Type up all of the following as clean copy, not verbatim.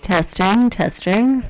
Testing, testing.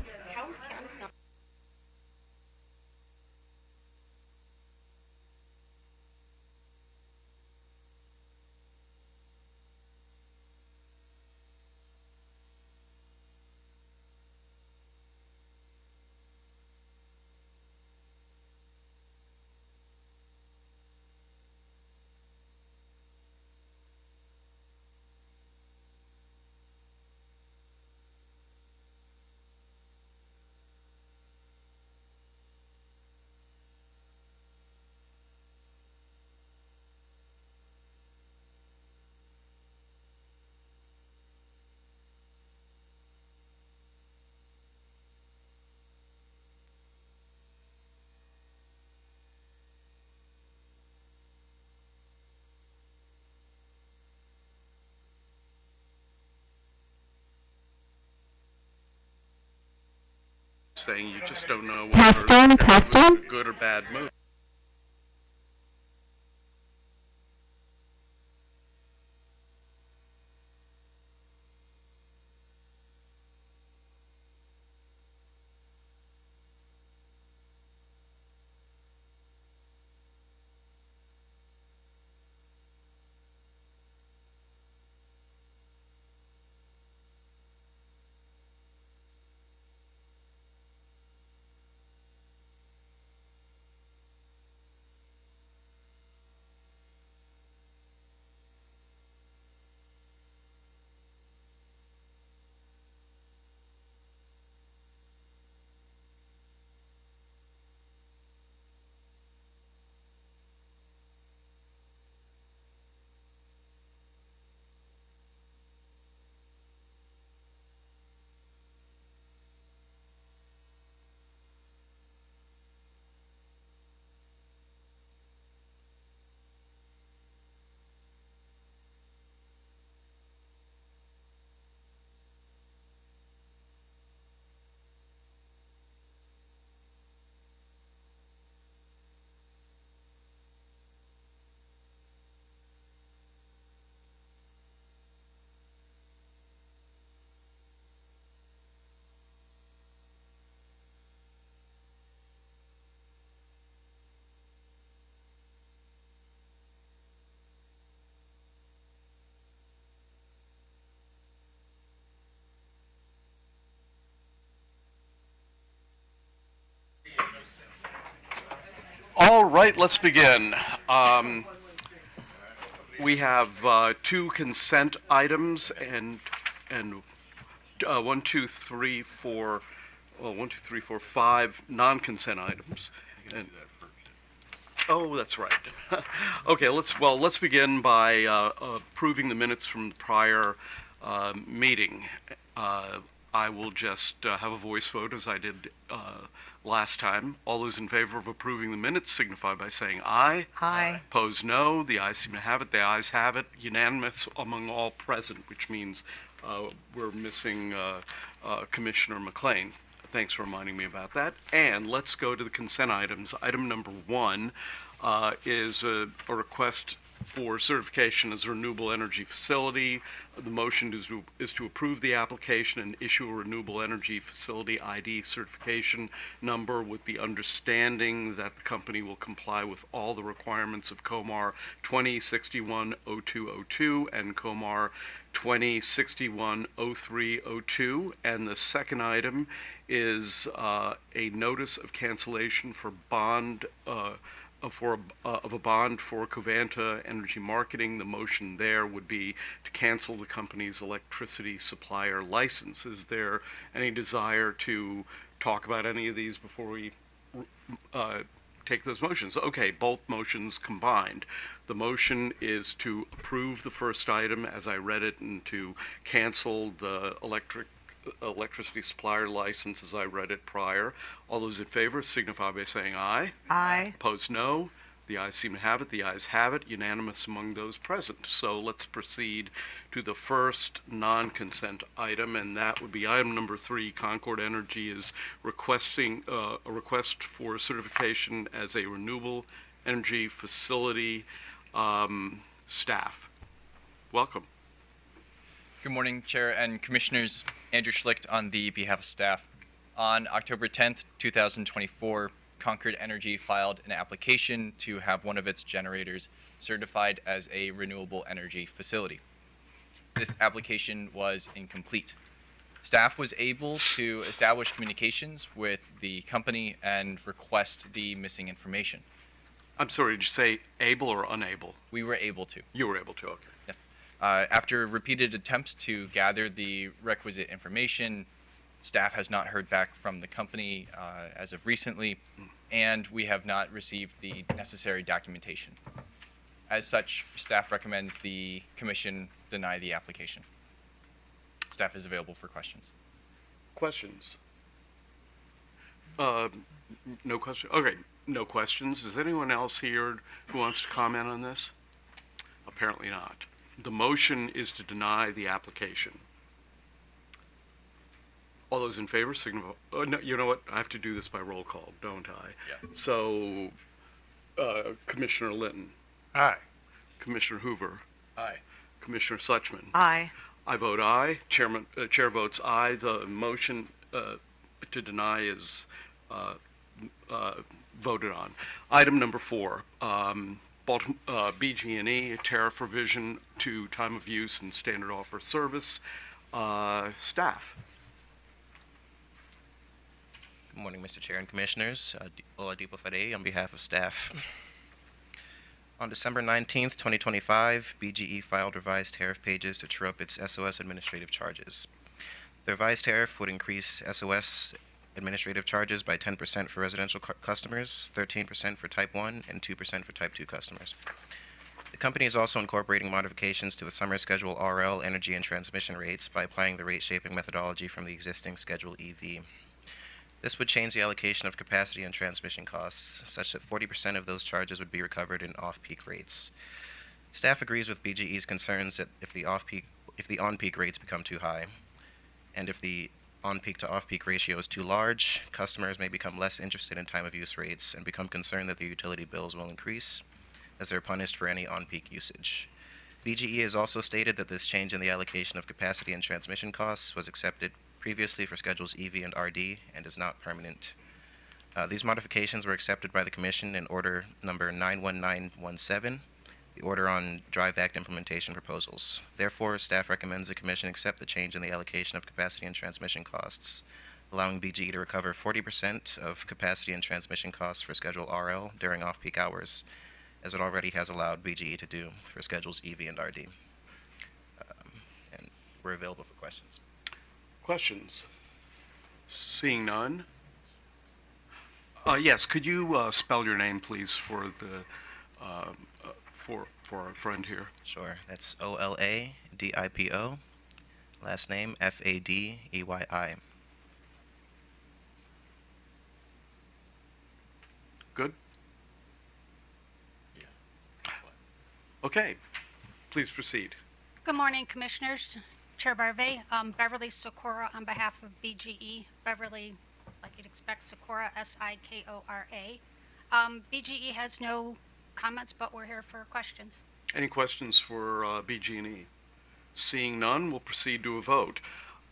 Saying you just don't know Testing, testing. good or bad mood. All right, let's begin. We have two consent items and 1, 2, 3, 4. Well, 1, 2, 3, 4, 5 non-consent items. And, oh, that's right. Okay, let's begin by approving the minutes from the prior meeting. I will just have a voice vote as I did last time. All those in favor of approving the minutes signify by saying aye. Aye. Opposed, no. The ayes seem to have it. The ayes have it. Unanimous among all present, which means we're missing Commissioner McLean. Thanks for reminding me about that. And let's go to the consent items. Item number 1 is a request for certification as a renewable energy facility. The motion is to approve the application and issue a renewable energy facility ID certification number with the understanding that the company will comply with all the requirements of COMAR 2061-0202 and COMAR 2061-0302. And the second item is a notice of cancellation for bond of a bond for Covanta Energy Marketing. The motion there would be to cancel the company's electricity supplier license. Is there any desire to talk about any of these before we take those motions? Okay, both motions combined. The motion is to approve the first item as I read it and to cancel the electricity supplier license as I read it prior. All those in favor signify by saying aye. Aye. Opposed, no. The ayes seem to have it. The ayes have it. Unanimous among those present. So let's proceed to the first non-consent item, and that would be item number 3. Concord Energy is requesting a request for certification as a renewable energy facility. Staff, welcome. Good morning, Chair and Commissioners. Andrew Schlicht on the behalf of staff. On October 10th, 2024, Concord Energy filed an application to have one of its generators certified as a renewable energy facility. This application was incomplete. Staff was able to establish communications with the company and request the missing information. I'm sorry, did you say able or unable? We were able to. You were able to, okay. Yes. After repeated attempts to gather the requisite information, staff has not heard back from the company as of recently, and we have not received the necessary documentation. As such, staff recommends the Commission deny the application. Staff is available for questions. Questions? No question. Okay, no questions. Is anyone else here who wants to comment on this? Apparently not. The motion is to deny the application. All those in favor signify. Oh, no, you know what? I have to do this by roll call, don't I? Yeah. So, Commissioner Linton, Aye. Commissioner Hoover, Aye. Commissioner Suchman. Aye. I vote aye. Chair votes aye. The motion to deny is voted on. Item number 4, BG&E tariff revision to time of use and standard offer service. Staff. Good morning, Mr. Chair and Commissioners. Oladipo Fade on behalf of staff. On December 19th, 2025, BGE filed revised tariff pages to true up its SOS administrative charges. The revised tariff would increase SOS administrative charges by 10% for residential customers, 13% for Type 1, and 2% for Type 2 customers. The company is also incorporating modifications to the Summer Schedule RL energy and transmission rates by applying the rate shaping methodology from the existing Schedule EV. This would change the allocation of capacity and transmission costs, such that 40% of those charges would be recovered in off-peak rates. Staff agrees with BGE's concerns that if the on-peak rates become too high, and if the on-peak to off-peak ratio is too large, customers may become less interested in time-of-use rates and become concerned that their utility bills will increase, as they're punished for any on-peak usage. BGE has also stated that this change in the allocation of capacity and transmission costs was accepted previously for Schedules EV and RD and is not permanent. These modifications were accepted by the Commission in Order Number 91917, the Order on Drive Act Implementation Proposals. Therefore, staff recommends the Commission accept the change in the allocation of capacity and transmission costs, allowing BGE to recover 40% of capacity and transmission costs for Schedule RL during off-peak hours, as it already has allowed BGE to do for Schedules EV and RD. And we're available for questions. Questions? Seeing none. Yes, could you spell your name, please, for the for our friend here? Sure, that's OLADIPO, last name FADEYI. Good? Okay, please proceed. Good morning, Commissioners. Chair Barve, Beverly Sikora on behalf of BGE. Beverly, like you'd expect, Sikora, S-I-K-O-R-A. BGE has no comments, but we're here for questions. Any questions for BG&E? Seeing none, we'll proceed to a vote.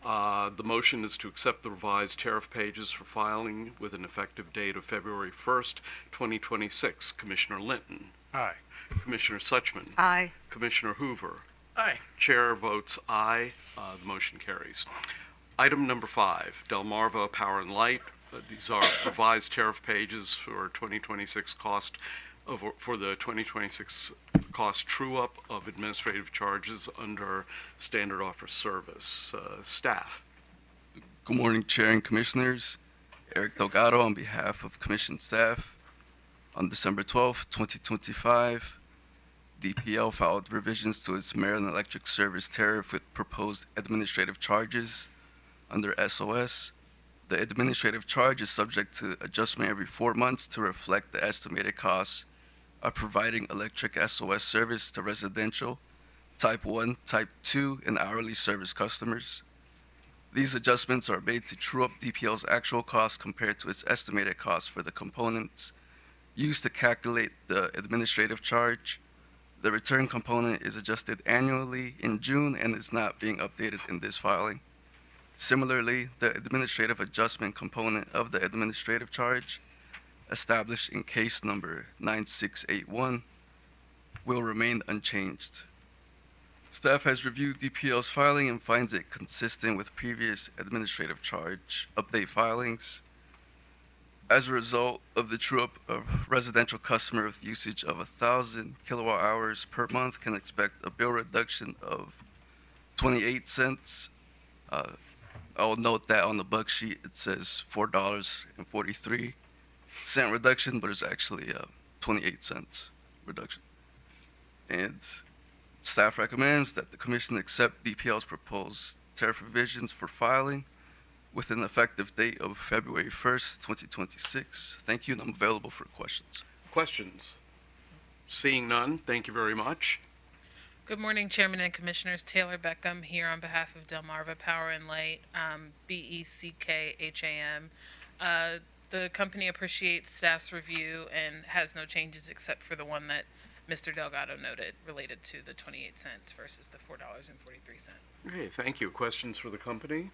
The motion is to accept the revised tariff pages for filing with an effective date of February 1st, 2026. Commissioner Linton. Aye. Commissioner Suchman. Aye. Commissioner Hoover. Aye. Chair votes aye. The motion carries. Item number 5, Delmarva Power and Light. These are revised tariff pages for 2026 cost for the 2026 cost true-up of administrative charges under standard offer service. Staff. Good morning, Chair and Commissioners. Eric Delgado on behalf of Commission staff. On December 12, 2025, DPL filed revisions to its Maryland Electric Service tariff with proposed administrative charges under SOS. The administrative charge is subject to adjustment every 4 months to reflect the estimated costs of providing electric SOS service to residential, Type 1, Type 2, and hourly service customers. These adjustments are made to true up DPL's actual costs compared to its estimated costs for the components used to calculate the administrative charge. The return component is adjusted annually in June and is not being updated in this filing. Similarly, the administrative adjustment component of the administrative charge, established in case number 9681, will remain unchanged. Staff has reviewed DPL's filing and finds it consistent with previous administrative charge update filings. As a result of the true-up, a residential customer with usage of 1,000 kilowatt hours per month can expect a bill reduction of 28 cents. I'll note that on the bug sheet it says $4.43 reduction, but it's actually 28 cents reduction. And staff recommends that the commission accept DPL's proposed tariff revisions for filing with an effective date of February 1st, 2026. Thank you, and I'm available for questions. Questions? Seeing none, thank you very much. Good morning, Chairman and Commissioners. Taylor Beckham here on behalf of Delmarva Power and Light, BECKHAM. The company appreciates staff's review and has no changes except for the one that Mr. Delgado noted related to the 28 cents versus the $4.43. Okay, thank you. Questions for the company?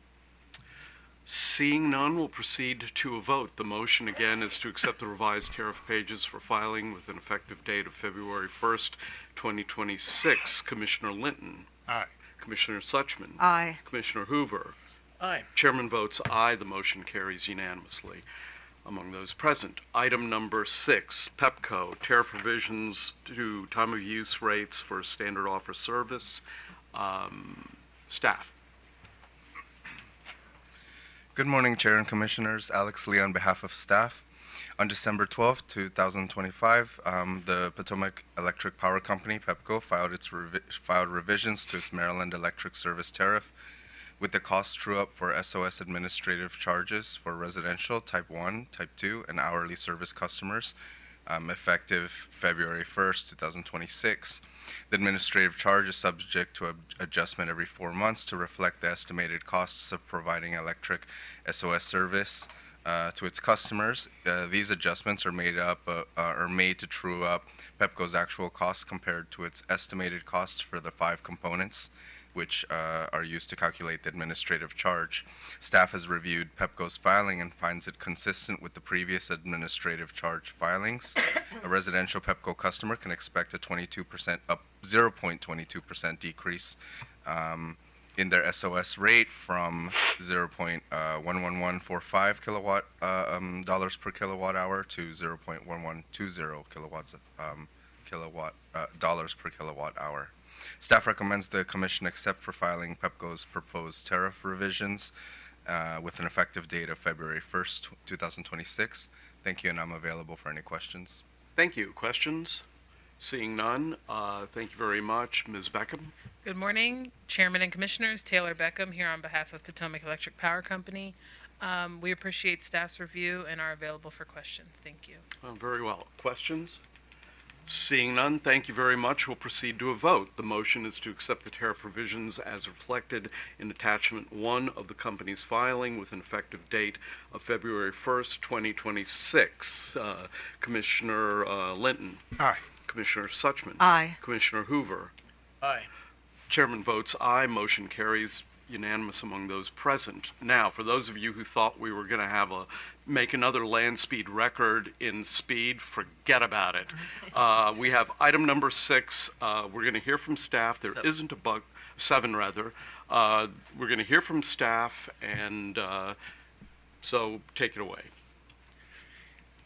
Seeing none, we'll proceed to a vote. The motion again is to accept the revised tariff pages for filing with an effective date of February 1st, 2026. Commissioner Linton. Aye. Commissioner Suchman. Aye. Commissioner Hoover. Aye. Chairman votes aye. The motion carries unanimously. Among those present, item number 6, PEPCO, tariff revisions to time of use rates for standard offer service. Staff. Good morning, Chair and Commissioners. Alex Lee on behalf of staff. On December 12, 2025, the Potomac Electric Power Company, PEPCO, filed revisions to its Maryland electric service tariff with the cost true-up for SOS administrative charges for residential Type 1, Type 2, and hourly service customers, effective February 1st, 2026. The administrative charge is subject to adjustment every 4 months to reflect the estimated costs of providing electric SOS service to its customers. These adjustments are made to true up PEPCO's actual costs compared to its estimated costs for the 5 components, which are used to calculate the administrative charge. Staff has reviewed PEPCO's filing and finds it consistent with the previous administrative charge filings. A residential PEPCO customer can expect a 0.22% decrease in their SOS rate from 0.11145 kilowatt dollars per kilowatt hour to 0.1120 dollars per kilowatt hour. Staff recommends the Commission accept for filing PEPCO's proposed tariff revisions with an effective date of February 1st, 2026. Thank you, and I'm available for any questions. Thank you. Questions? Seeing none, thank you very much. Ms. Beckham? Good morning, Chairman and Commissioners. Taylor Beckham here on behalf of Potomac Electric Power Company. We appreciate staff's review and are available for questions. Thank you. Very well. Questions? Seeing none, thank you very much. We'll proceed to a vote. The motion is to accept the tariff revisions as reflected in Attachment 1 of the company's filing with an effective date of February 1st, 2026. Commissioner Linton. Aye. Commissioner Suchman. Aye. Commissioner Hoover. Aye. Chairman votes aye. Motion carries unanimous among those present. Now, for those of you who thought we were going to make another land speed record in speed, forget about it. We have item number 6. We're going to hear from staff. There isn't a bug, 7 rather. We're going to hear from staff, and so take it away.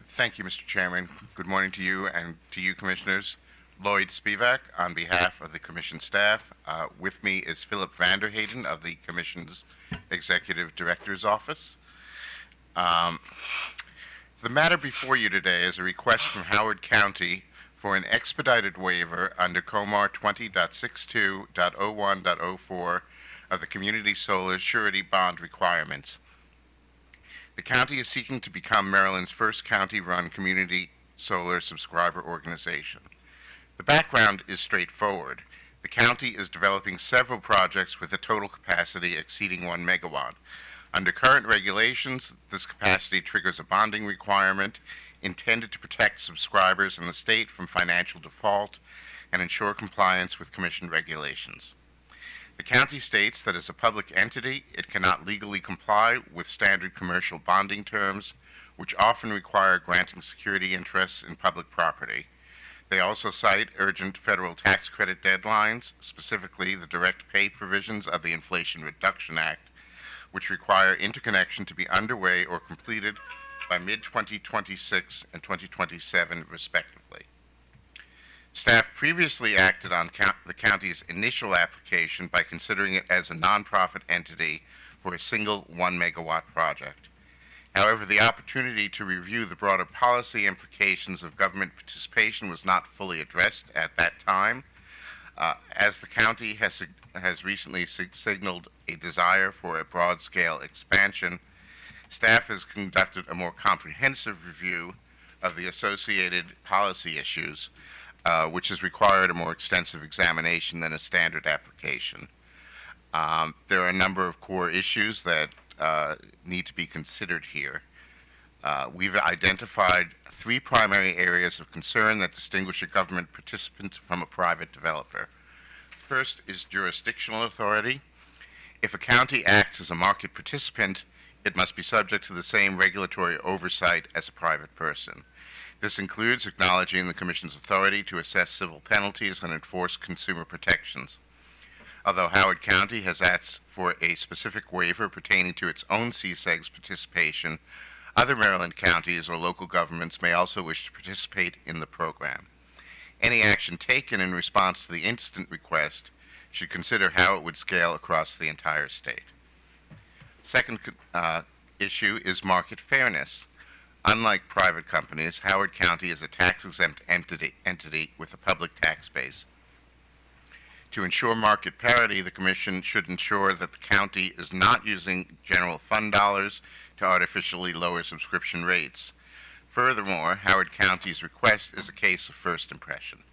Thank you, Mr. Chairman. Good morning to you and to you, Commissioners. Lloyd Spivak on behalf of the Commission staff. With me is Philip Vanderhayden of the Commission's Executive Director's Office. The matter before you today is a request from Howard County for an expedited waiver under COMAR 20.62.01.04 of the Community Solar Surety Bond requirements. The county is seeking to become Maryland's first county-run community solar subscriber organization. The background is straightforward. The county is developing several projects with a total capacity exceeding 1 megawatt. Under current regulations, this capacity triggers a bonding requirement intended to protect subscribers in the state from financial default and ensure compliance with Commission regulations. The county states that as a public entity, it cannot legally comply with standard commercial bonding terms, which often require granting security interests in public property. They also cite urgent federal tax credit deadlines, specifically the direct pay provisions of the Inflation Reduction Act, which require interconnection to be underway or completed by mid-2026 and 2027, respectively. Staff previously acted on the county's initial application by considering it as a nonprofit entity for a single 1 megawatt project. However, the opportunity to review the broader policy implications of government participation was not fully addressed at that time. As the county has recently signaled a desire for a broad-scale expansion, staff has conducted a more comprehensive review of the associated policy issues, which has required a more extensive examination than a standard application. There are a number of core issues that need to be considered here. We've identified 3 primary areas of concern that distinguish a government participant from a private developer. First is jurisdictional authority. If a county acts as a market participant, it must be subject to the same regulatory oversight as a private person. This includes acknowledging the Commission's authority to assess civil penalties and enforce consumer protections. Although Howard County has asked for a specific waiver pertaining to its own CSEG's participation, other Maryland counties or local governments may also wish to participate in the program. Any action taken in response to the instant request should consider how it would scale across the entire state. Second issue is market fairness. Unlike private companies, Howard County is a tax-exempt entity with a public tax base. To ensure market parity, the Commission should ensure that the county is not using general fund dollars to artificially lower subscription rates. Furthermore, Howard County's request is a case of first impression.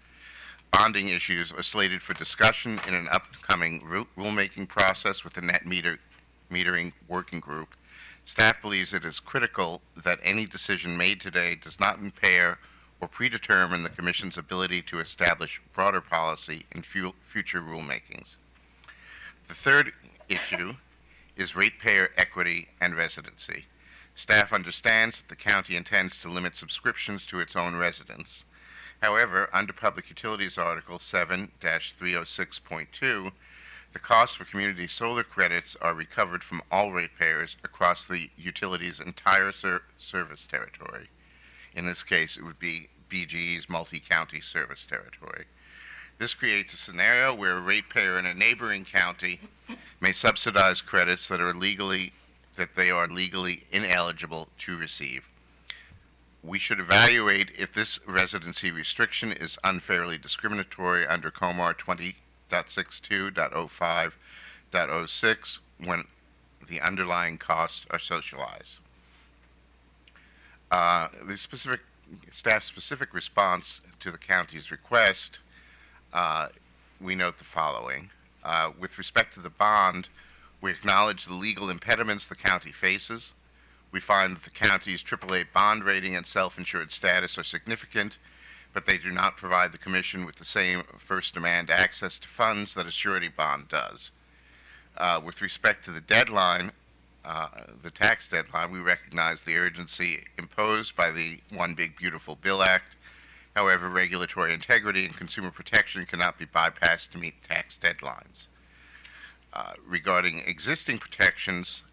Bonding issues are slated for discussion in an upcoming rulemaking process with the net metering working group. Staff believes it is critical that any decision made today does not impair or predetermine the Commission's ability to establish broader policy in future rulemakings. The third issue is ratepayer equity and residency. Staff understands that the county intends to limit subscriptions to its own residents. However, under Public Utilities Article 7-306.2, the costs for community solar credits are recovered from all ratepayers across the utility's entire service territory. In this case, it would be BGE's multi-county service territory. This creates a scenario where a ratepayer in a neighboring county may subsidize credits that they are legally ineligible to receive. We should evaluate if this residency restriction is unfairly discriminatory under COMAR 20.62.05.06 when the underlying costs are socialized. The staff-specific response to the county's request, we note the following. With respect to the bond, we acknowledge the legal impediments the county faces. We find that the county's AAA bond rating and self-insured status are significant, but they do not provide the Commission with the same first demand access to funds that a surety bond does. With respect to the deadline, the tax deadline, we recognize the urgency imposed by the One Big Beautiful Bill Act. However, regulatory integrity and consumer protection cannot be bypassed to meet tax deadlines. Regarding existing protections,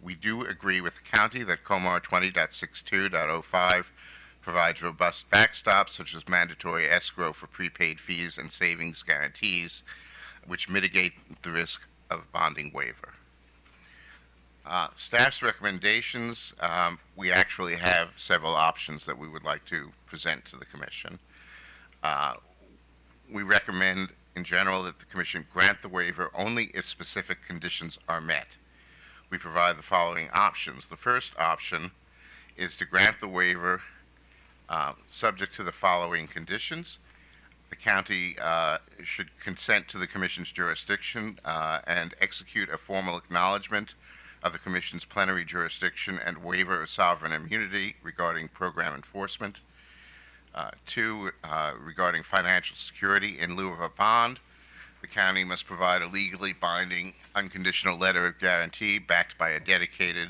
we do agree with the county that COMAR 20.62.05 provides robust backstops such as mandatory escrow for prepaid fees and savings guarantees, which mitigate the risk of bonding waiver. Staff's recommendations, we actually have several options that we would like to present to the Commission. We recommend, in general, that the Commission grant the waiver only if specific conditions are met. We provide the following options. The first option is to grant the waiver subject to the following conditions. The county should consent to the Commission's jurisdiction and execute a formal acknowledgement of the Commission's plenary jurisdiction and waiver of sovereign immunity regarding program enforcement. Two, regarding financial security in lieu of a bond, the county must provide a legally binding unconditional letter of guarantee backed by a dedicated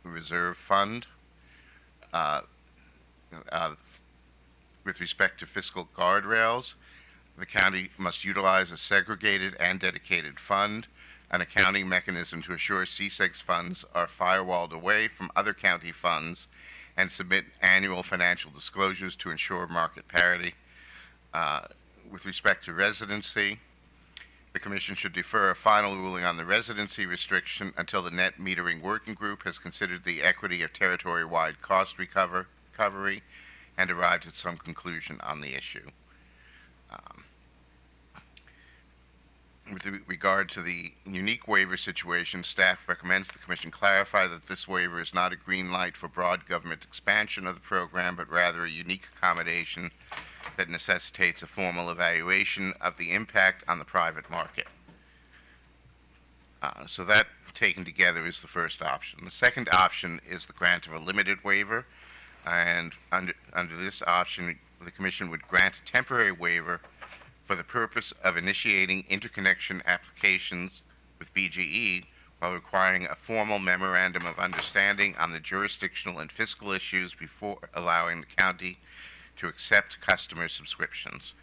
reserve fund. With respect to fiscal guardrails, the county must utilize a segregated and dedicated fund, an accounting mechanism to assure CSEG's funds are firewalled away from other county funds, and submit annual financial disclosures to ensure market parity. With respect to residency, the Commission should defer a final ruling on the residency restriction until the net metering working group has considered the equity of territory-wide cost recovery and arrived at some conclusion on the issue. With regard to the unique waiver situation, staff recommends the Commission clarify that this waiver is not a green light for broad government expansion of the program, but rather a unique accommodation that necessitates a formal evaluation of the impact on the private market. So that, taken together, is the first option. The second option is the grant of a limited waiver, and under this option, the Commission would grant a temporary waiver for the purpose of initiating interconnection applications with BGE while requiring a formal memorandum of understanding on the jurisdictional and fiscal issues before allowing the county to accept customer subscriptions.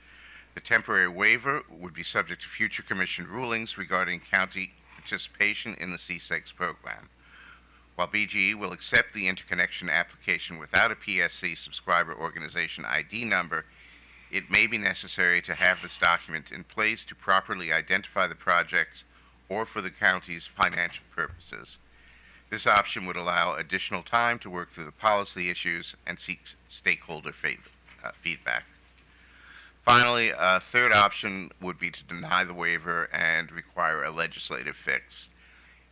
The temporary waiver would be subject to future Commission rulings regarding county participation in the CSEGS program. While BGE will accept the interconnection application without a PSC subscriber organization ID number, it may be necessary to have this document in place to properly identify the projects or for the county's financial purposes. This option would allow additional time to work through the policy issues and seek stakeholder feedback. Finally, a third option would be to deny the waiver and require a legislative fix.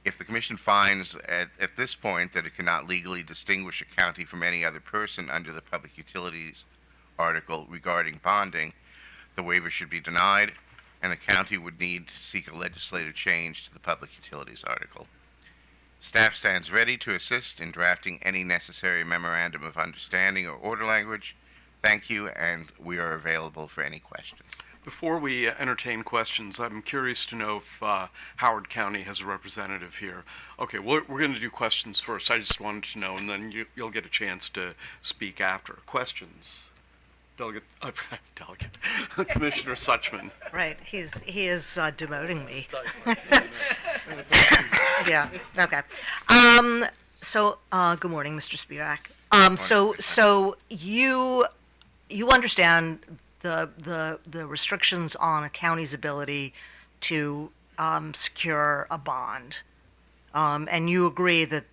If the Commission finds at this point that it cannot legally distinguish a county from any other person under the Public Utilities article regarding bonding, the waiver should be denied, and the county would need to seek a legislative change to the Public Utilities article. Staff stands ready to assist in drafting any necessary memorandum of understanding or order language. Thank you, and we are available for any questions. Before we entertain questions, I'm curious to know if Howard County has a representative here. Okay, we're going to do questions first. I just wanted to know, and then you'll get a chance to speak after. Questions? Commissioner Suchman. Right, he is demoting me. Yeah, okay. Good morning, Mr. Spivak. So you understand the restrictions on a county's ability to secure a bond, and you agree that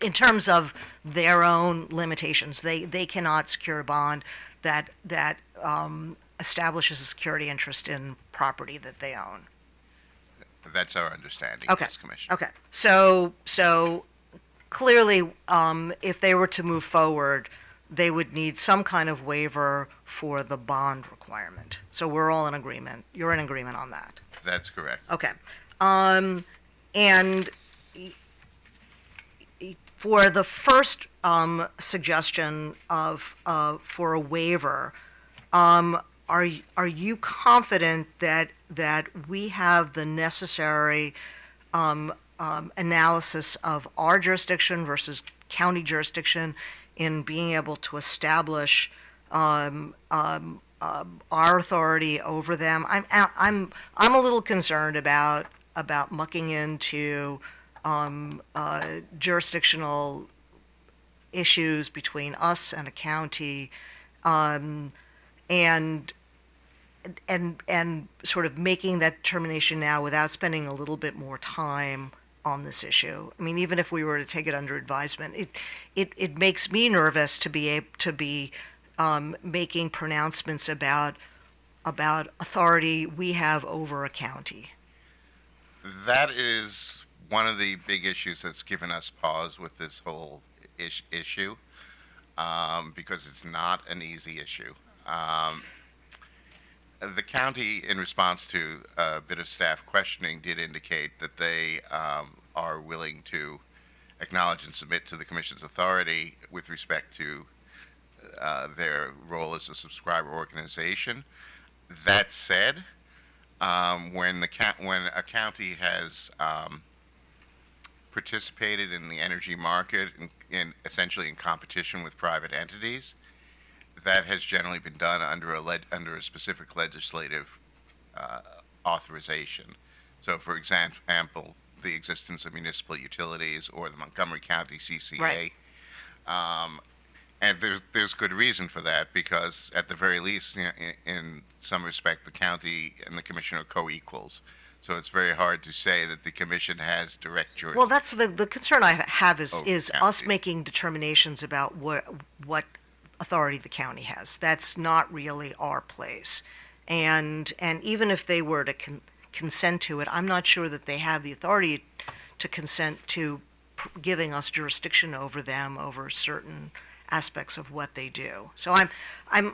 in terms of their own limitations, they cannot secure a bond that establishes a security interest in property that they own. That's our understanding, Okay. yes, Commissioner. Okay. So clearly, if they were to move forward, they would need some kind of waiver for the bond requirement. So we're all in agreement. You're in agreement on that. That's correct. Okay. And for the first suggestion for a waiver, are you confident that we have the necessary analysis of our jurisdiction versus county jurisdiction in being able to establish our authority over them? I'm a little concerned about mucking into jurisdictional issues between us and a county, and sort of making that determination now without spending a little bit more time on this issue. I mean, even if we were to take it under advisement, it makes me nervous to be making pronouncements about authority we have over a county. That is one of the big issues that's given us pause with this whole issue, because it's not an easy issue. The county, in response to a bit of staff questioning, did indicate that they are willing to acknowledge and submit to the Commission's authority with respect to their role as a subscriber organization. That said, when a county has participated in the energy market in essentially in competition with private entities, that has generally been done under a specific legislative authorization. So, for example, the existence of municipal utilities or the Montgomery County CCA. Right. And there's good reason for that, because at the very least, in some respect, the county and the commission are co-equals. So it's very hard to say that the commission has direct jurisdiction. Well, that's the concern I have is us county. making determinations about what authority the county has. That's not really our place. And even if they were to consent to it, I'm not sure that they have the authority to consent to giving us jurisdiction over them over certain aspects of what they do. So I'm a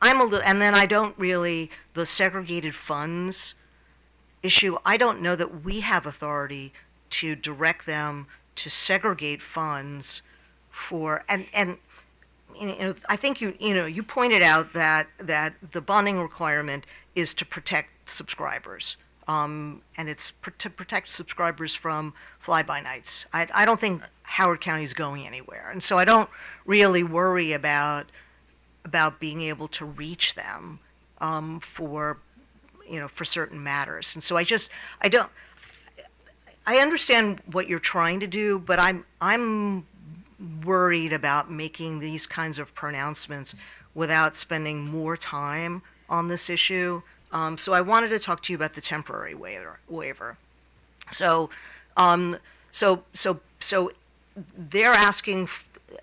little, and then I don't really, the segregated funds issue, I don't know that we have authority to direct them to segregate funds for, and I think you pointed out that the bonding requirement is to protect subscribers. And it's to protect subscribers from fly-by-nights. I don't think Howard County is going anywhere, and so I don't really worry about being able to reach them for certain matters. And so I understand what you're trying to do, but I'm worried about making these kinds of pronouncements without spending more time on this issue. So I wanted to talk to you about the temporary waiver. So they're asking,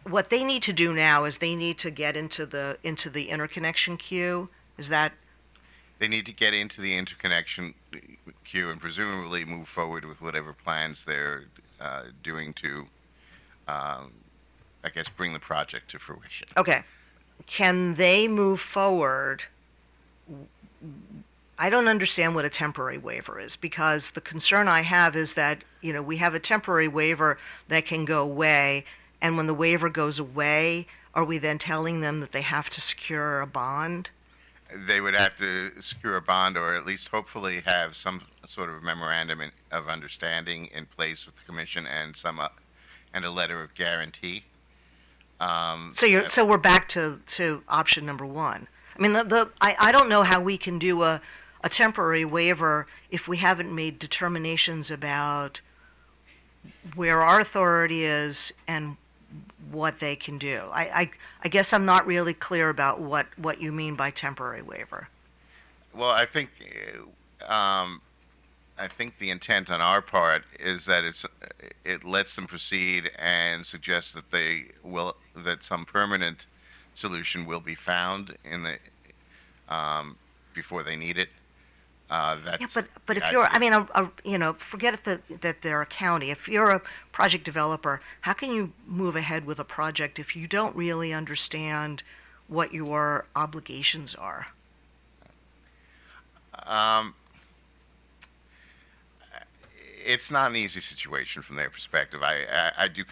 what they need to do now is they need to get into the interconnection queue. Is that? They need to get into the interconnection queue and presumably move forward with whatever plans they're doing to, I guess, bring the project to fruition. Okay. Can they move forward? I don't understand what a temporary waiver is, because the concern I have is that, we have a temporary waiver that can go away, and when the waiver goes away, are we then telling them that they have to secure a bond? They would have to secure a bond, or at least hopefully have some sort of memorandum of understanding in place with the commission and and a letter of guarantee. So we're back to option number one. I mean, I don't know how we can do a temporary waiver if we haven't made determinations about where our authority is and what they can do. I guess I'm not really clear about what you mean by temporary waiver. Well, I think the intent on our part is that it lets them proceed and suggests that that some permanent solution will be found in the before they need it. That's but if you're, forget that they're a county. If you're a project developer, how can you move ahead with a project if you don't really understand what your obligations are? It's not an easy situation from their perspective. I do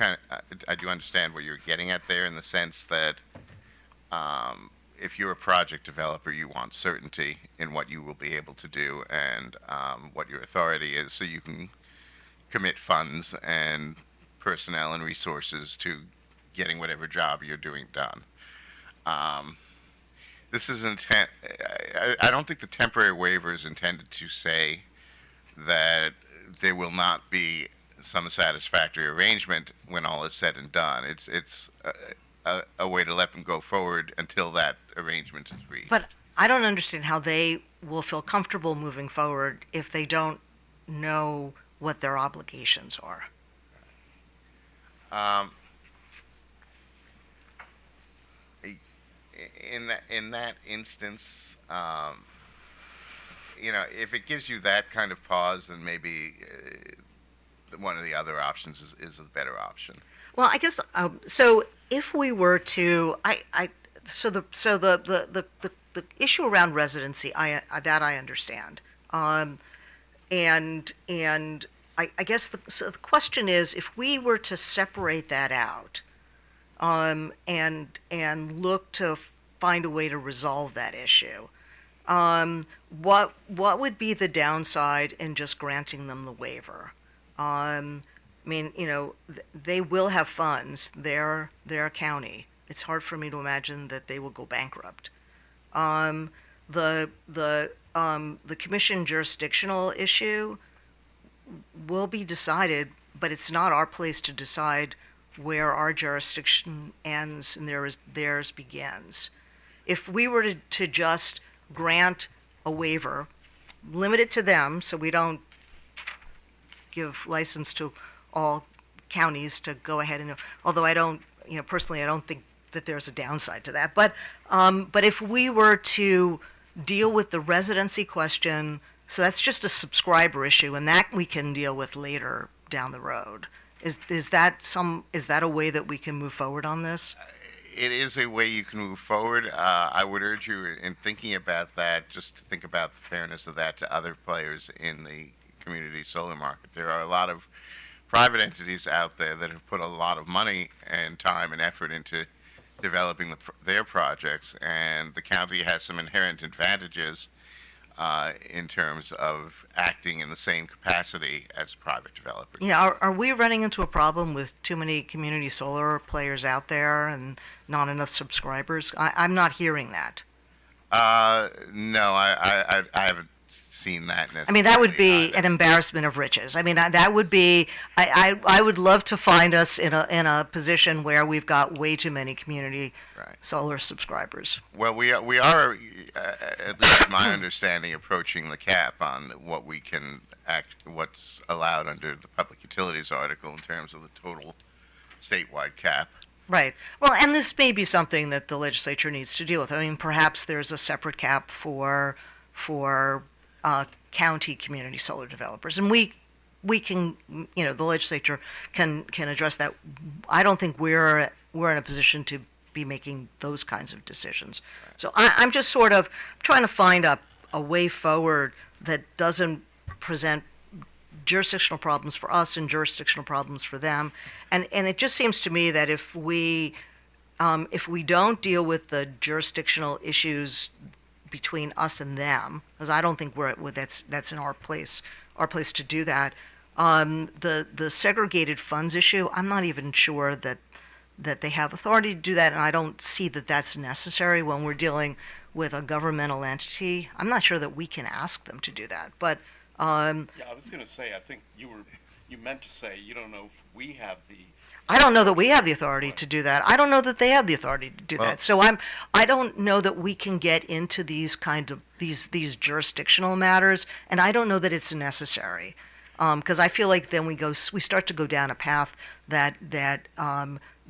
understand what you're getting at there, in the sense that if you're a project developer, you want certainty in what you will be able to do and what your authority is, so you can commit funds and personnel and resources to getting whatever job you're doing done. This is intent. I don't think the temporary waiver is intended to say that there will not be some satisfactory arrangement when all is said and done. It's a way to let them go forward until that arrangement is reached. But I don't understand how they will feel comfortable moving forward if they don't know what their obligations are. In that instance, if it gives you that kind of pause, then maybe one of the other options is a better option. Well, I guess so. If we were to, the issue around residency, that I understand, and I guess so the question is, if we were to separate that out, and look to find a way to resolve that issue, what would be the downside in just granting them the waiver? I mean, they will have funds. They're a county. It's hard for me to imagine that they will go bankrupt. The commission jurisdictional issue will be decided, but it's not our place to decide where our jurisdiction ends and theirs begins. If we were to just grant a waiver, limit it to them, so we don't give license to all counties to go ahead and, although I don't, personally, I don't think that there's a downside to that. But if we were to deal with the residency question, so that's just a subscriber issue, and that we can deal with later down the road. Is that a way that we can move forward on this? It is a way you can move forward. I would urge you, in thinking about that, just to think about the fairness of that to other players in the community solar market. There are a lot of private entities out there that have put a lot of money and time and effort into developing their projects, and the county has some inherent advantages in terms of acting in the same capacity as private developers. Yeah, are we running into a problem with too many community solar players out there and not enough subscribers? I'm not hearing that. No, I haven't seen that necessarily. I mean, that would be an embarrassment of riches. I mean, that would be, I would love to find us in a position where we've got way too many community solar subscribers. Well, we are at least my understanding, approaching the cap on what we can what's allowed under the Public Utilities article in terms of the total statewide cap. Right. Well, and this may be something that the legislature needs to deal with. I mean, perhaps there's a separate cap for county community solar developers, and we can, the legislature can address that. I don't think we're in a position to be making those kinds of decisions. So I'm just sort of trying to find a way forward that doesn't present jurisdictional problems for us and jurisdictional problems for them. And it just seems to me that if we don't deal with the jurisdictional issues between us and them, because I don't think that's in our place to do that. The segregated funds issue, I'm not even sure that they have authority to do that, and I don't see that that's necessary when we're dealing with a governmental entity. I'm not sure that we can ask them to do that, but Yeah, I was going to say, I think you meant to say you don't know if we have the. I don't know that we have the authority to do that. I don't know that they have the authority to do that. So I don't know that we can get into these kind of these jurisdictional matters, and I don't know that it's necessary, because I feel like then we start to go down a path that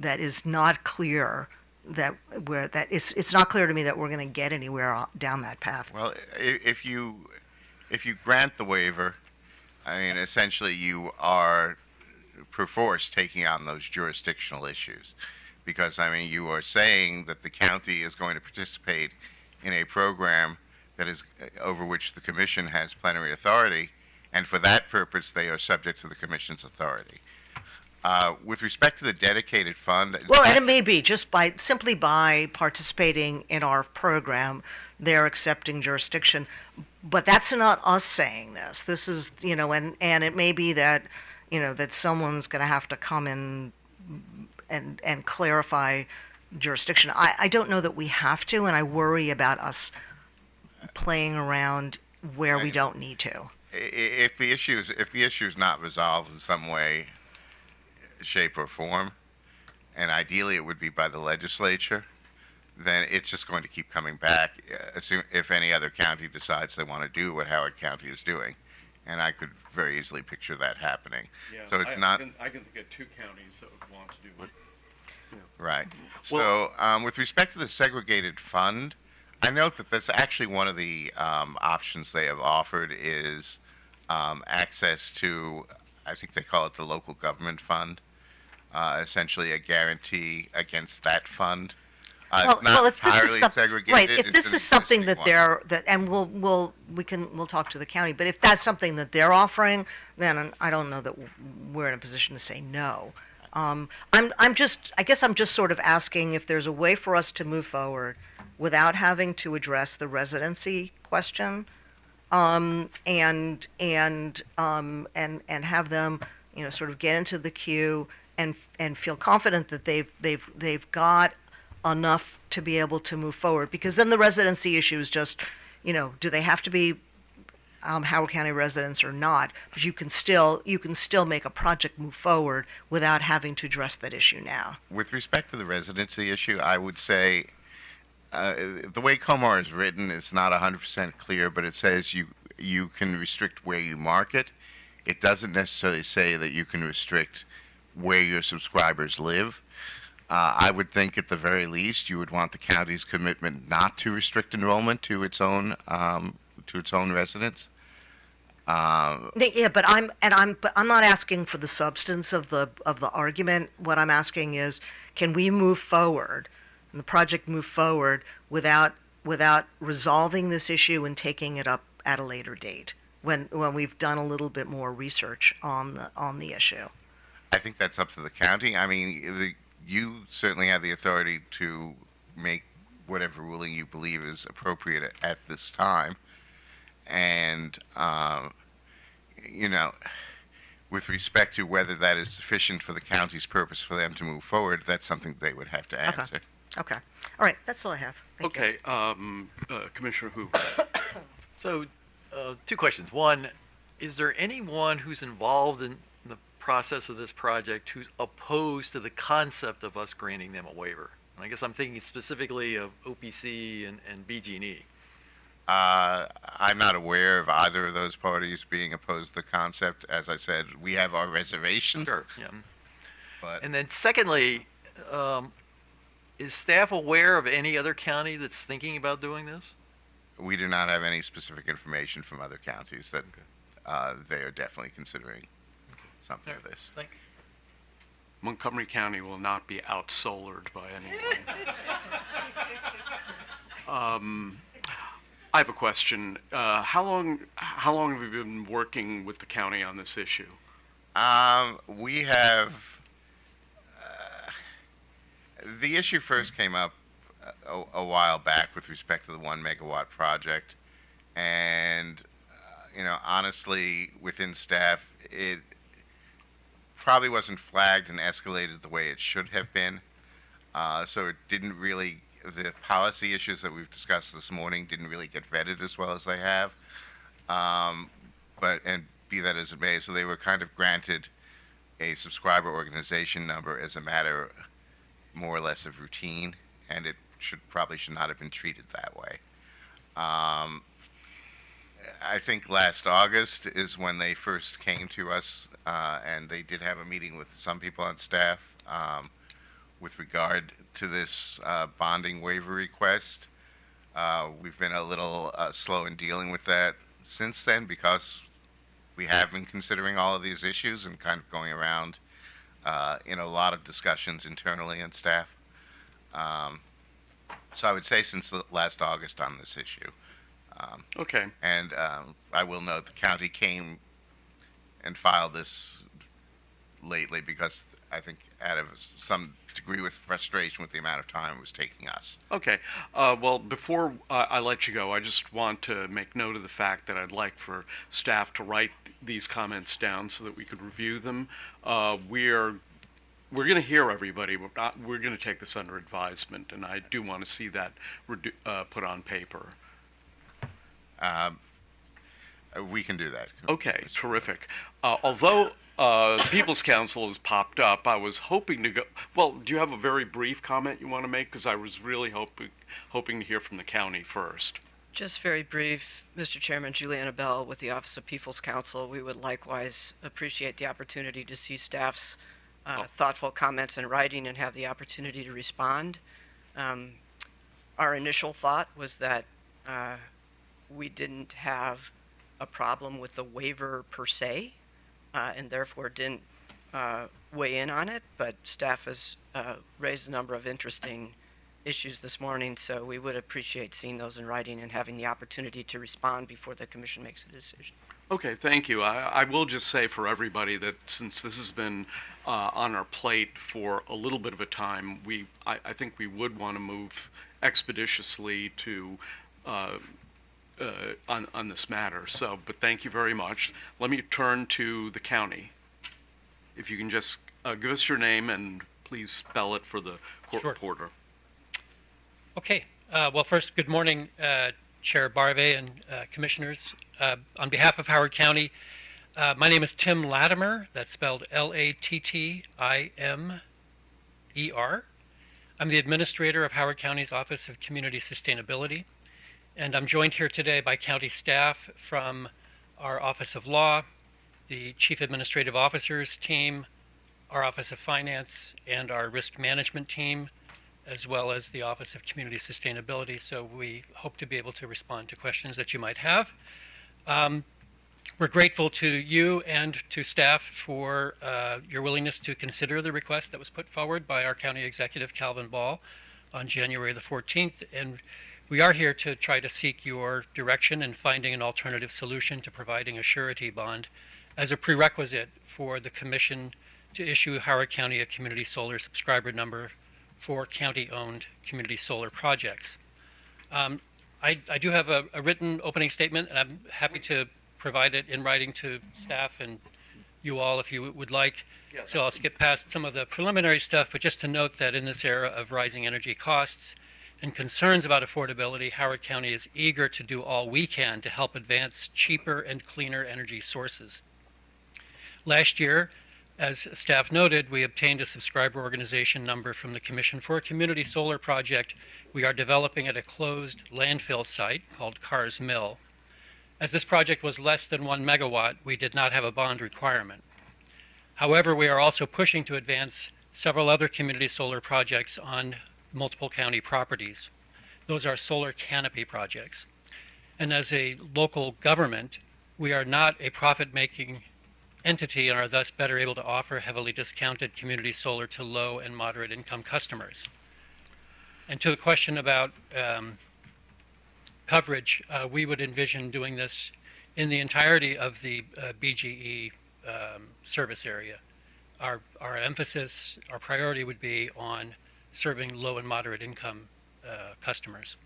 is not clear. It's not clear to me that we're going to get anywhere down that path. Well, if you grant the waiver, I mean, essentially you are perforce taking on those jurisdictional issues, because I mean, you are saying that the county is going to participate in a program that is over which the commission has plenary authority, and for that purpose they are subject to the commission's authority. With respect to the dedicated fund, well, and it may be just simply by participating in our program, they're accepting jurisdiction, but that's not us saying this. This is, and it may be that, that someone's going to have to come in and clarify jurisdiction. I don't know that we have to, and I worry about us playing around where we don't need to. If the issue is not resolved in some way, shape, or form, and ideally it would be by the legislature, then it's just going to keep coming back if any other county decides they want to do what Howard County is doing. And I could very easily picture that happening. Yeah, so it's I can think of 2 counties that would want to do it. Right. So with respect to the segregated fund, I note that that's actually one of the options they have offered is access to, I think they call it the local government fund, essentially a guarantee against that fund. It's not if this entirely is some- segregated. right, if it's this an is something existing that one. they're, and we'll talk to the county, but if that's something that they're offering, then I don't know that we're in a position to say no. I guess I'm just sort of asking if there's a way for us to move forward without having to address the residency question, and have them, sort of get into the queue and feel confident that they've got enough to be able to move forward. Because then the residency issue is just, do they have to be Howard County residents or not? But you can still make a project move forward without having to address that issue now. With respect to the residency issue, I would say the way Comar is written is not 100% clear, but it says you can restrict where you market. It doesn't necessarily say that you can restrict where your subscribers live. I would think at the very least you would want the county's commitment not to restrict enrollment to its own residents. Yeah, but I'm not asking for the substance of the argument. What I'm asking is, can we move forward, and the project move forward without resolving this issue and taking it up at a later date when we've done a little bit more research on the issue? I think that's up to the county. I mean, you certainly have the authority to make whatever ruling you believe is appropriate at this time. And, with respect to whether that is sufficient for the county's purpose for them to move forward, that's something they would have to answer. Okay. All right. That's all I have. Thank you. Okay, Commissioner Hoover. So, two questions. One, is there anyone who's involved in the process of this project who's opposed to the concept of us granting them a waiver? And I guess I'm thinking specifically of OPC and BG&E. I'm not aware of either of those parties being opposed to the concept. As I said, we have our reservations. Sure. Yeah. But And then secondly, is staff aware of any other county that's thinking about doing this? we do not have any specific information from other counties that they are definitely considering something of this. Thanks. Montgomery County will not be out-solared by anyone. I have a question. How long have you been working with the county on this issue? We have the issue first came up a while back with respect to the 1 megawatt project, and honestly, within staff, it probably wasn't flagged and escalated the way it should have been. So it didn't really, the policy issues that we've discussed this morning didn't really get vetted as well as they have. And be that as it may, so they were kind of granted a subscriber organization number as a matter more or less of routine, and it probably should not have been treated that way. I think last August is when they first came to us, and they did have a meeting with some people on staff with regard to this bonding waiver request. We've been a little slow in dealing with that since then because we have been considering all of these issues and kind of going around in a lot of discussions internally on staff. So I would say since last August on this issue. Okay. And I will note the county came and filed this lately because I think out of some degree with frustration with the amount of time it was taking us. Okay. Well, before I let you go, I just want to make note of the fact that I'd like for staff to write these comments down so that we could review them. We're going to hear everybody. We're going to take this under advisement, and I do want to see that put on paper. We can do that. Okay, terrific. Although People's Council has popped up, I was hoping to go. Well, do you have a very brief comment you want to make? Because I was really hoping to hear from the county first. Just very brief, Mr. Chairman, Juliana Bell with the Office of People's Council. We would likewise appreciate the opportunity to see staff's thoughtful comments in writing and have the opportunity to respond. Our initial thought was that we didn't have a problem with the waiver per se, and therefore didn't weigh in on it, but staff has raised a number of interesting issues this morning, so we would appreciate seeing those in writing and having the opportunity to respond before the commission makes a decision. Okay, thank you. I will just say for everybody that since this has been on our plate for a little bit of a time, I think we would want to move expeditiously to on this matter. So, but thank you very much. Let me turn to the county. If you can just give us your name and please spell it for the court Sure. reporter. Okay. Well, first, good morning, Chair Barve and commissioners. On behalf of Howard County, my name is Tim Latimer. That's spelled Lattimer. I'm the administrator of Howard County's Office of Community Sustainability, and I'm joined here today by county staff from our Office of Law, the Chief Administrative Officer's team, our Office of Finance, and our Risk Management team, as well as the Office of Community Sustainability. So we hope to be able to respond to questions that you might have. We're grateful to you and to staff for your willingness to consider the request that was put forward by our County Executive, Calvin Ball, on January the 14th. And we are here to try to seek your direction in finding an alternative solution to providing a surety bond as a prerequisite for the Commission to issue Howard County a community solar subscriber number for county-owned community solar projects. I do have a written opening statement, and I'm happy to provide it in writing to staff and you all if you would like. So I'll skip past some of the preliminary stuff, but just to note that in this era of rising energy costs and concerns about affordability, Howard County is eager to do all we can to help advance cheaper and cleaner energy sources. Last year, as staff noted, we obtained a subscriber organization number from the Commission for a community solar project we are developing at a closed landfill site called Carrs Mill. As this project was less than 1 megawatt, we did not have a bond requirement. However, we are also pushing to advance several other community solar projects on multiple county properties. Those are solar canopy projects. And as a local government, we are not a profit-making entity and are thus better able to offer heavily discounted community solar to low and moderate income customers. And to the question about coverage, we would envision doing this in the entirety of the BGE service area. Our emphasis, our priority would be on serving low and moderate income customers.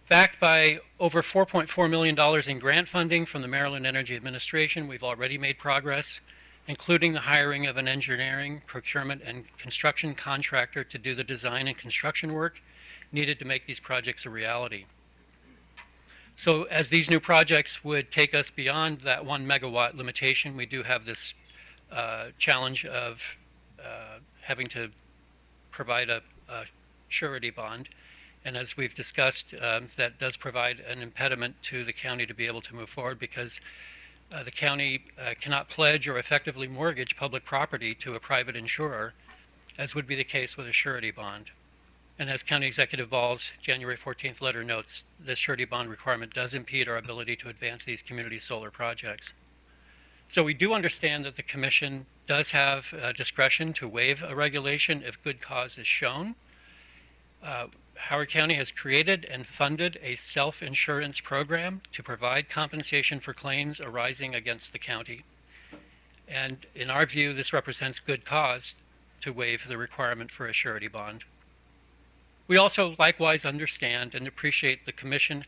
Backed by over $4.4 million in grant funding from the Maryland Energy Administration, we've already made progress, including the hiring of an engineering, procurement, and construction contractor to do the design and construction work needed to make these projects a reality. So as these new projects would take us beyond that 1 megawatt limitation, we do have this challenge of having to provide a surety bond. And as we've discussed, that does provide an impediment to the county to be able to move forward because the county cannot pledge or effectively mortgage public property to a private insurer, as would be the case with a surety bond. And as County Executive Ball's January 14th letter notes, this surety bond requirement does impede our ability to advance these community solar projects. So we do understand that the Commission does have discretion to waive a regulation if good cause is shown. Howard County has created and funded a self-insurance program to provide compensation for claims arising against the county. And in our view, this represents good cause to waive the requirement for a surety bond. We also likewise understand and appreciate the Commission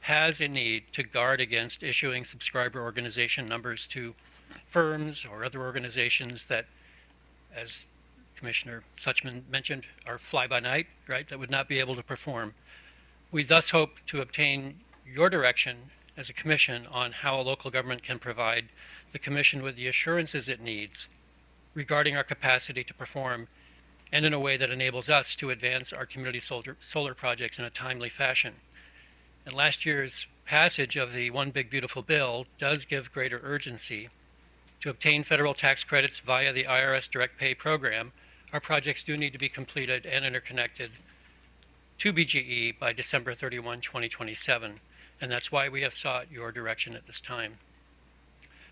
has a need to guard against issuing subscriber organization numbers to firms or other organizations that, as Commissioner Suchman mentioned, are fly-by-night, right, that would not be able to perform. We thus hope to obtain your direction as a commission on how a local government can provide the Commission with the assurances it needs regarding our capacity to perform and in a way that enables us to advance our community solar projects in a timely fashion. And last year's passage of the One Big Beautiful Bill does give greater urgency. To obtain federal tax credits via the IRS Direct Pay program, our projects do need to be completed and interconnected to BGE by December 31, 2027, and that's why we have sought your direction at this time.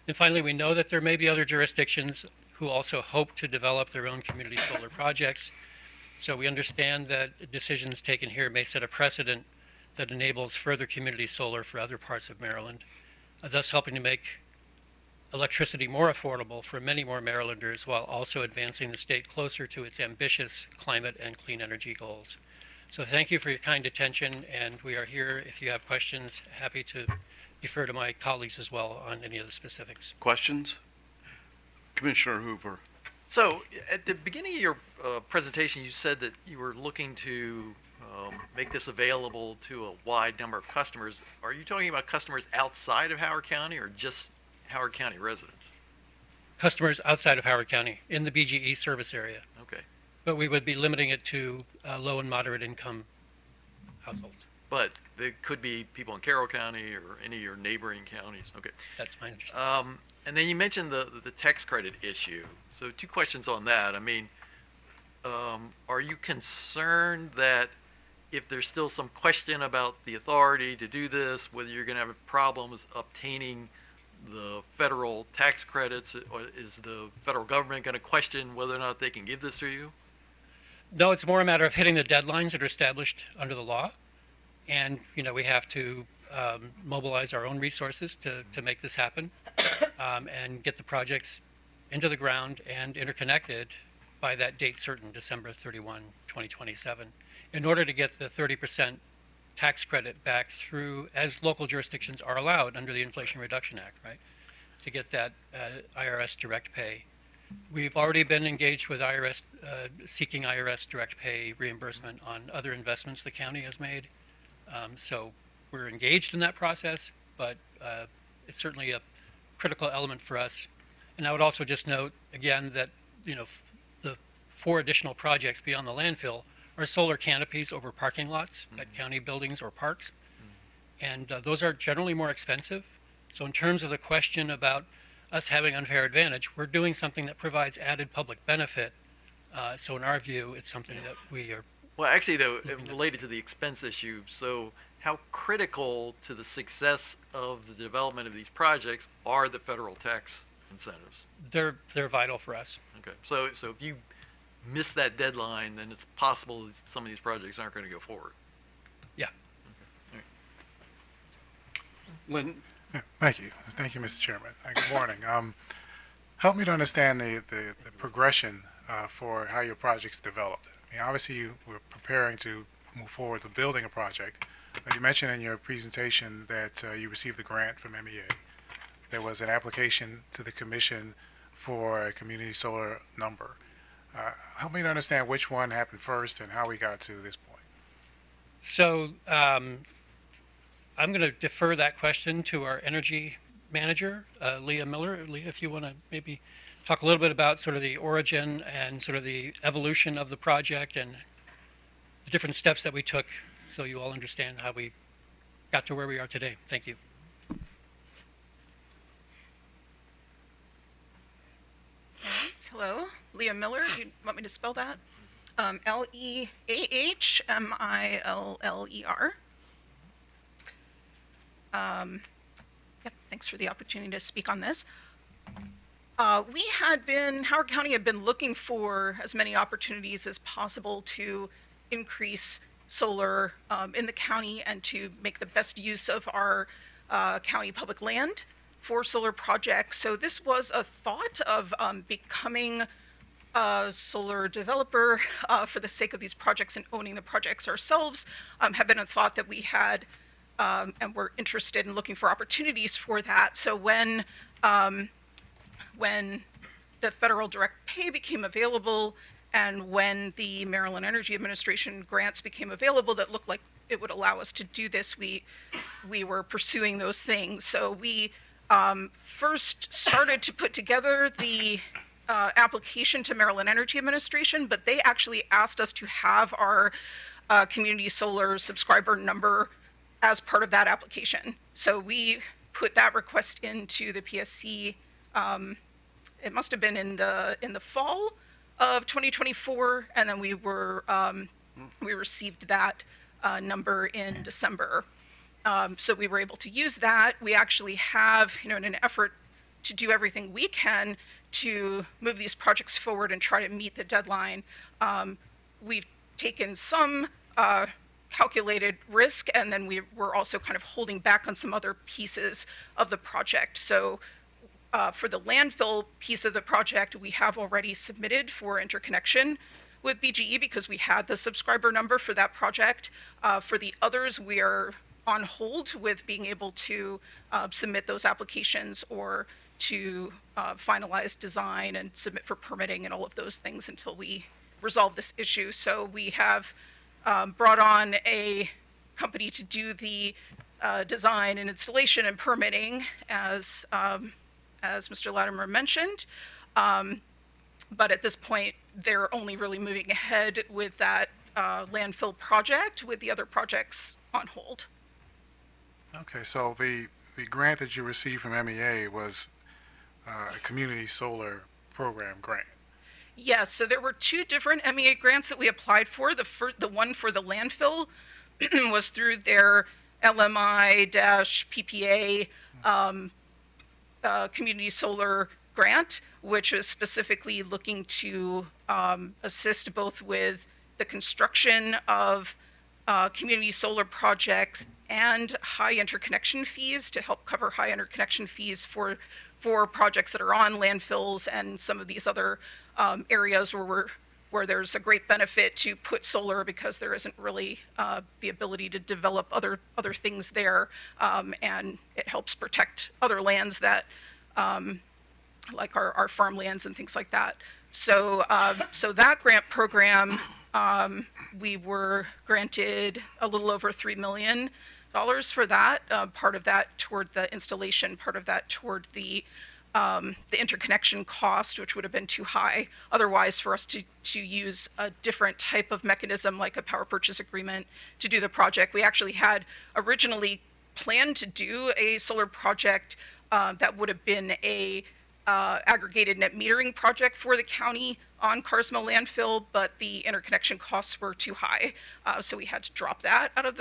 And finally, we know that there may be other jurisdictions who also hope to develop their own community solar projects. So we understand that decisions taken here may set a precedent that enables further community solar for other parts of Maryland, thus helping to make electricity more affordable for many more Marylanders while also advancing the state closer to its ambitious climate and clean energy goals. So thank you for your kind attention, and we are here if you have questions. Happy to defer to my colleagues as well on any of the specifics. Questions? Commissioner Hoover. So, at the beginning of your presentation, you said that you were looking to make this available to a wide number of customers. Are you talking about customers outside of Howard County or just Howard County residents? Customers outside of Howard County in the BGE service area, Okay. but we would be limiting it to low and moderate income households. But there could be people in Carroll County or any of your neighboring counties. Okay. That's my understanding. And then you mentioned the tax credit issue. So two questions on that. I mean, are you concerned that if there's still some question about the authority to do this, whether you're going to have problems obtaining the federal tax credits, or is the federal government going to question whether or not they can give this to you? No, it's more a matter of hitting the deadlines that are established under the law. And, we have to mobilize our own resources to make this happen and get the projects into the ground and interconnected by that date certain, December 31, 2027, in order to get the 30% tax credit back through, as local jurisdictions are allowed under the Inflation Reduction Act, right? To get that IRS direct pay. We've already been engaged with IRS, seeking IRS direct pay reimbursement on other investments the county has made. So we're engaged in that process, but it's certainly a critical element for us. And I would also just note again that, the 4 additional projects beyond the landfill are solar canopies over parking lots at county buildings or parks. And those are generally more expensive. So in terms of the question about us having unfair advantage, we're doing something that provides added public benefit. So in our view, it's something that we are. Well, actually, though, related to the expense issue, so how critical to the success of the development of these projects are the federal tax incentives? They're vital for us. Okay, so if you miss that deadline, then it's possible that some of these projects aren't going to go forward. Yeah. Lynn? Yeah, thank you, Mr. Chairman. Good morning. Help me to understand the progression for how your project's developed. I mean, obviously, you were preparing to move forward with building a project, but you mentioned in your presentation that you received a grant from MEA. There was an application to the commission for a community solar number. Help me to understand which one happened first and how we got to this point. So I'm going to defer that question to our energy manager, Leah Miller. Leah, if you want to maybe talk a little bit about sort of the origin and sort of the evolution of the project and the different steps that we took so you all understand how we got to where we are today. Thank you. Thanks. Hello, Leah Miller. Do you want me to spell that? Leahmiller. Yep, thanks for the opportunity to speak on this. Howard County had been looking for as many opportunities as possible to increase solar in the county and to make the best use of our county public land for solar projects. So this was a thought of becoming a solar developer for the sake of these projects and owning the projects ourselves, have been a thought that we had and we're interested in looking for opportunities for that. So when the federal direct pay became available and when the Maryland Energy Administration grants became available that looked like it would allow us to do this, we were pursuing those things. So we first started to put together the application to Maryland Energy Administration, but they actually asked us to have our community solar subscriber number as part of that application. So we put that request into the PSC. It must have been in the fall of 2024, and then we received that number in December. So we were able to use that. We actually have, in an effort to do everything we can to move these projects forward and try to meet the deadline, we've taken some calculated risk, and then we're also kind of holding back on some other pieces of the project. So for the landfill piece of the project, we have already submitted for interconnection with BGE because we had the subscriber number for that project. For the others, we are on hold with being able to submit those applications or to finalize design and submit for permitting and all of those things until we resolve this issue. So we have brought on a company to do the design and installation and permitting, as Mr. Latimer mentioned. But at this point, they're only really moving ahead with that landfill project, with the other projects on hold. Okay, so the grant that you received from MEA was a community solar program grant. Yes, so there were two different MEA grants that we applied for. The one for the landfill was through their LMI-PPA community solar grant, which was specifically looking to assist both with the construction of community solar projects and high interconnection fees, to help cover high interconnection fees for projects that are on landfills and some of these other areas where there's a great benefit to put solar because there isn't really the ability to develop other things there, and it helps protect other lands that like our farmlands and things like that. So so that grant program, we were granted a little over $3 million for that, part of that toward the installation, part of that toward the interconnection cost, which would have been too high otherwise for us to use a different type of mechanism like a power purchase agreement to do the project. We actually had originally planned to do a solar project that would have been a aggregated net metering project for the county on Carswell landfill, but the interconnection costs were too high, so we had to drop that out of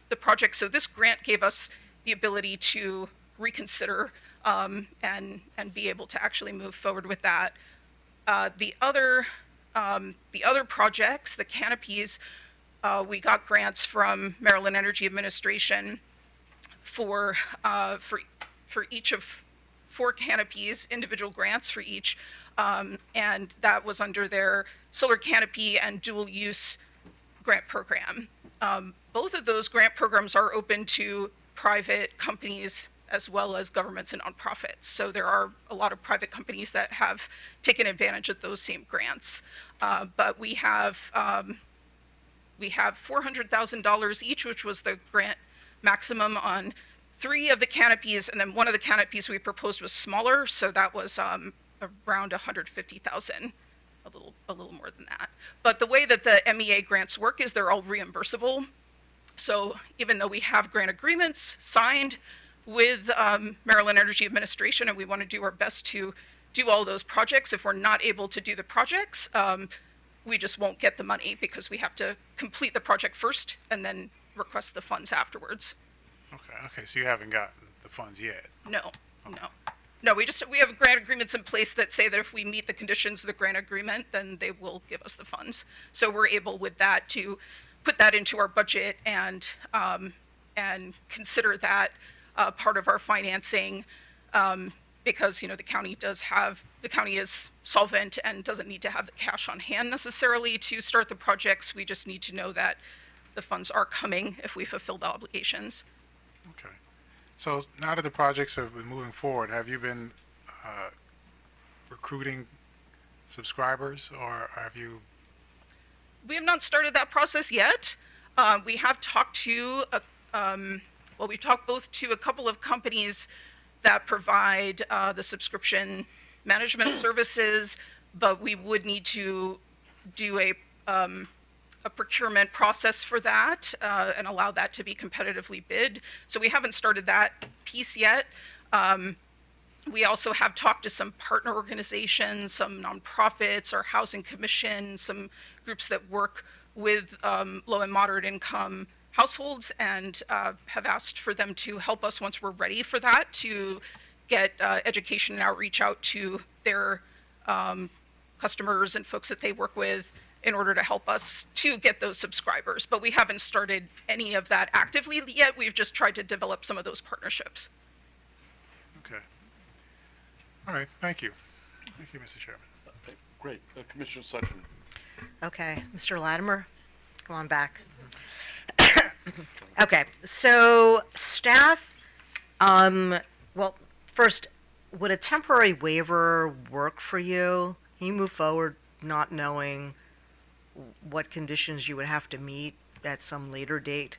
the project. So this grant gave us the ability to reconsider and be able to actually move forward with that. The other projects, the canopies, we got grants from Maryland Energy Administration for each of 4 canopies, individual grants for each, and that was under their solar canopy and dual use grant program. Both of those grant programs are open to private companies as well as governments and nonprofits. So there are a lot of private companies that have taken advantage of those same grants. But we have $400,000 each, which was the grant maximum on 3 of the canopies, and then one of the canopies we proposed was smaller, so that was around $150,000, a little more than that. But the way that the MEA grants work is they're all reimbursable. So even though we have grant agreements signed with Maryland Energy Administration, and we want to do our best to do all those projects, if we're not able to do the projects, we just won't get the money because we have to complete the project first and then request the funds afterwards. Okay, so you haven't gotten the funds yet? No. We have grant agreements in place that say that if we meet the conditions of the grant agreement, then they will give us the funds. So we're able with that to put that into our budget and consider that part of our financing, because the county is solvent and doesn't need to have the cash on hand necessarily to start the projects. We just need to know that the funds are coming if we fulfill the obligations. Okay. So now that the projects have been moving forward, have you been recruiting subscribers, or have you? We have not started that process yet. We have talked to we've talked both to a couple of companies that provide the subscription management services, but we would need to do a procurement process for that and allow that to be competitively bid. So we haven't started that piece yet. We also have talked to some partner organizations, some nonprofits, our housing commission, some groups that work with low and moderate income households, and have asked for them to help us once we're ready for that, to get education and outreach out to their customers and folks that they work with, in order to help us to get those subscribers. But we haven't started any of that actively yet. We've just tried to develop some of those partnerships. Okay. All right, thank you. Thank you, Mr. Chairman. Great. Commissioner Sutton. Okay, Mr. Latimer, come on back. Okay, so staff, well, first, would a temporary waiver work for you? Can you move forward not knowing what conditions you would have to meet at some later date?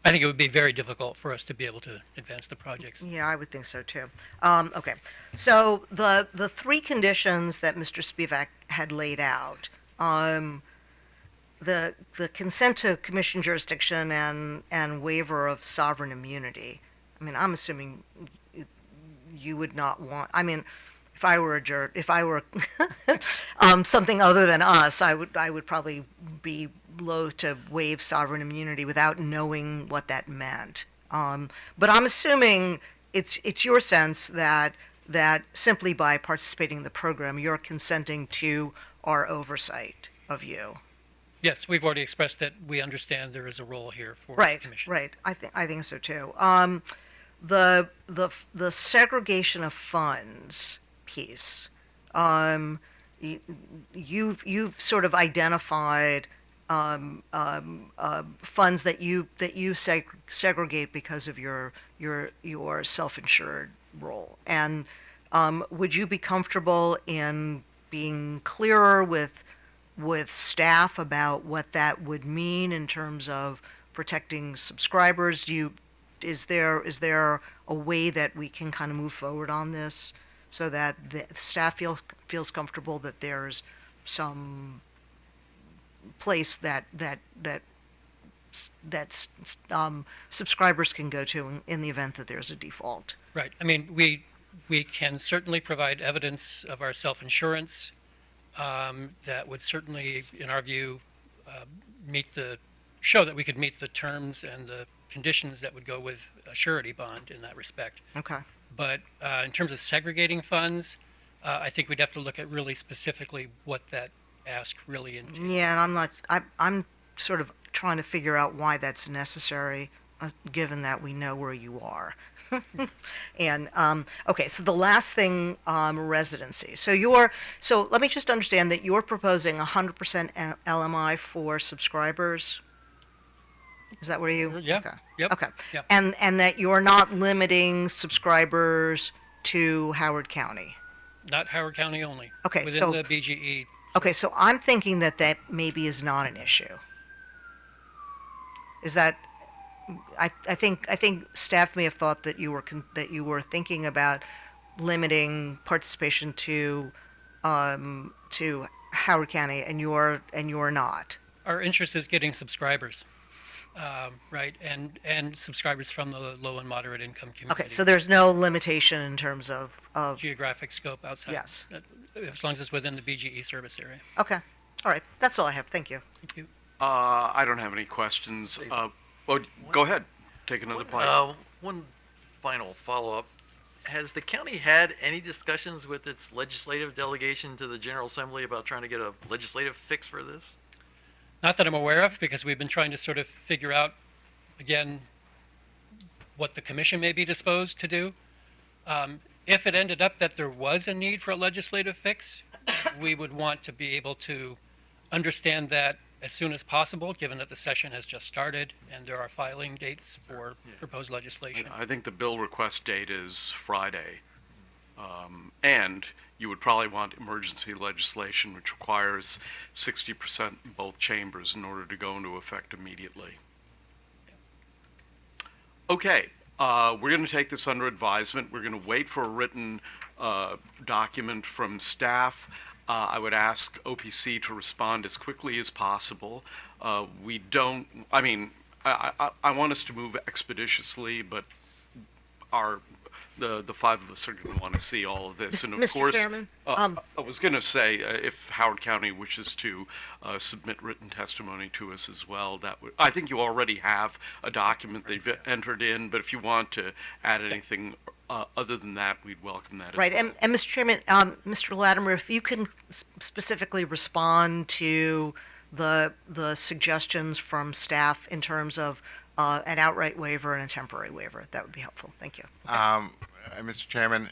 I think it would be very difficult for us to be able to advance the projects. Yeah, I would think so too. Okay, so the three conditions that Mr. Spivak had laid out, the consent to commission jurisdiction and waiver of sovereign immunity. I mean, I'm assuming you would not want. I mean, if I were something other than us, I would probably be loath to waive sovereign immunity without knowing what that meant. But I'm assuming it's your sense that simply by participating in the program, you're consenting to our oversight of you. Yes, we've already expressed that we understand there is a role here for the Right, commission. right. I think so too. The segregation of funds piece. You've sort of identified funds that you segregate because of your self-insured role. And would you be comfortable in being clearer with staff about what that would mean in terms of protecting subscribers? Is there a way that we can kind of move forward on this so that the staff feels comfortable that there's some place that subscribers can go to in the event that there's a default? Right. I mean, we can certainly provide evidence of our self-insurance that would certainly, in our view, show that we could meet the terms and the conditions that would go with a surety bond in that respect. Okay. But in terms of segregating funds, I think we'd have to look at really specifically what that ask really entails. Yeah, and I'm sort of trying to figure out why that's necessary, given that we know where you are. And okay, so the last thing, residency. So let me just understand that you're proposing 100% LMI for subscribers. Is that where you? Yeah. Okay. Yep. Okay. Yep. And that you're not limiting subscribers to Howard County. Not Howard County only. Okay, Within so- the BGE. Okay, so I'm thinking that maybe is not an issue. Is that? I think staff may have thought that you were thinking about limiting participation to Howard County, and you're not. Our interest is getting subscribers, right, and subscribers from the low and moderate income community. Okay, so there's no limitation in terms of geographic scope outside. Yes. As long as it's within the BGE service area. Okay, all right, that's all I have. Thank you. Thank you. I don't have any questions. Well, go ahead. Take another bite. One final follow-up. Has the county had any discussions with its legislative delegation to the General Assembly about trying to get a legislative fix for this? Not that I'm aware of, because we've been trying to sort of figure out, again, what the commission may be disposed to do. If it ended up that there was a need for a legislative fix, we would want to be able to understand that as soon as possible, given that the session has just started and there are filing dates for proposed legislation. I think the bill request date is Friday. And you would probably want emergency legislation, which requires 60% in both chambers in order to go into effect immediately. Okay, we're going to take this under advisement. We're going to wait for a written document from staff. I would ask OPC to respond as quickly as possible. I want us to move expeditiously, but the five of us are going to want to see all of this. And of Mr. course, Chairman, I was going to say, if Howard County wishes to submit written testimony to us as well, I think you already have a document they've entered in, but if you want to add anything Other than that, we'd welcome that. Right, as well. and Mr. Chairman, Mr. Latimer, if you can specifically respond to the suggestions from staff in terms of an outright waiver and a temporary waiver, that would be helpful. Thank you. Mr. Chairman,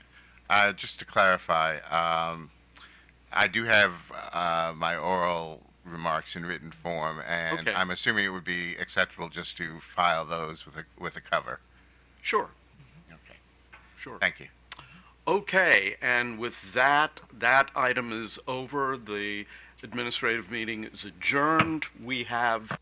just to clarify, I do have my oral remarks in written form, and Okay. I'm assuming it would be acceptable just to file those with a cover. Sure. Okay. Sure. Thank you. Okay, and with that, that item is over. The administrative meeting is adjourned. We have